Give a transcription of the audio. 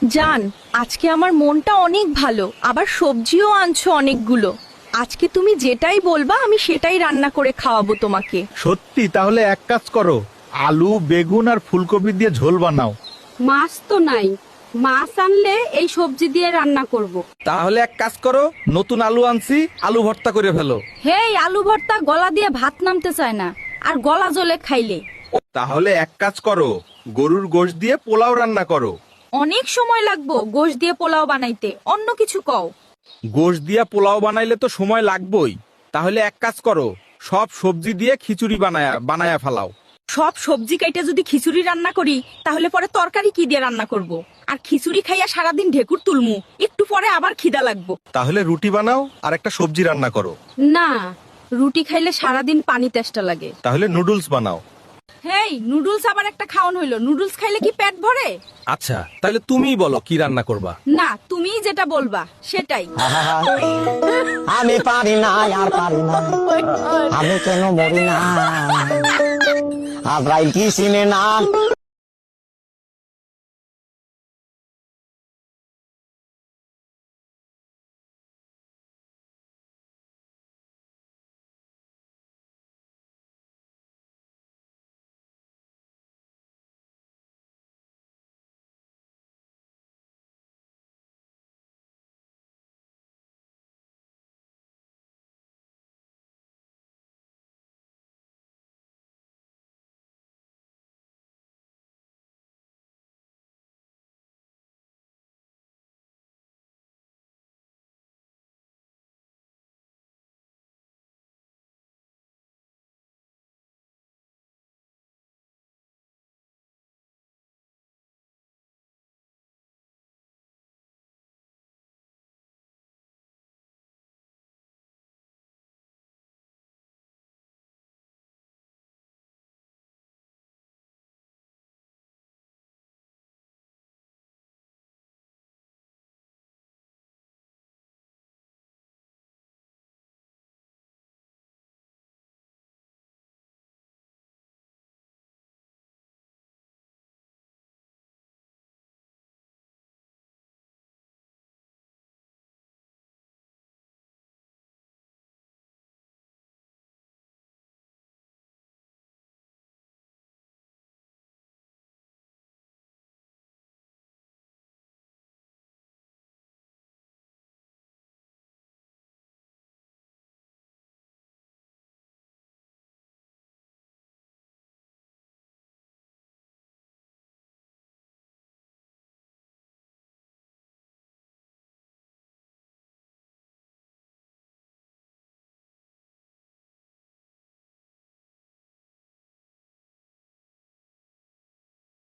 জান, আজকে আমার মনটা অনেক ভালো, আবার সবজিও আনছো অনেকগুলো। আজকে তুমি যেটাই বলবা আমি সেটাই রান্না করে খাওয়াবো তোমাকে। সত্যি? তাহলে এক কাজ করো, আলু বেগুন আর ফুলকপি দিয়ে ঝোল বানাও। মাছ তো নাই, মাছ আনলে এই সবজি দিয়ে রান্না করব। তাহলে এক কাজ করো, নতুন আলু আনছি, আলু ভর্তা করে ফেলো। হেই, আলু ভর্তা গলা দিয়ে ভাত নামতে চায় না, আর গলা জ্বলে খাইলে। তাহলে এক কাজ করো, গরুর গোশত দিয়ে পোলাও রান্না করো। অনেক সময় লাগবো গোশ দিয়ে পোলাও বানাইতে, অন্য কিছু কও। গোশত দিয়া পোলাও বানাইলে তো সময় লাগবেই। তাহলে এক কাজ করো, সব সবজি দিয়ে খিচুড়ি বানায়া ফেলাও। সব সবজি কাইটে যদি খিচুড়ি রান্না করি তাহলে পরে তরকারি কি দিয়ে রান্না করব? আর খিচুড়ি খাইয়া সারাদিন ঢেকুর তুলমু, একটু পরে আবার খিদা লাগবো। তাহলে রুটি বানাও আর একটা সবজি রান্না করো। না, রুটি খাইলে সারাদিন পানি তেষ্টা লাগে। তাহলে নুডলস বানাও। হেই, নুডলস আবার একটা খাওন হইলো? নুডলস খাইলে কি পেট ভরে? আচ্ছা, তাহলে তুমিই বলো কি রান্না করবা। না, তুমিই যেটা বলবা সেটাই। আমি পারি না, আর পারি না, আমি কেন মরি না, আজরাইল কি চিনে না।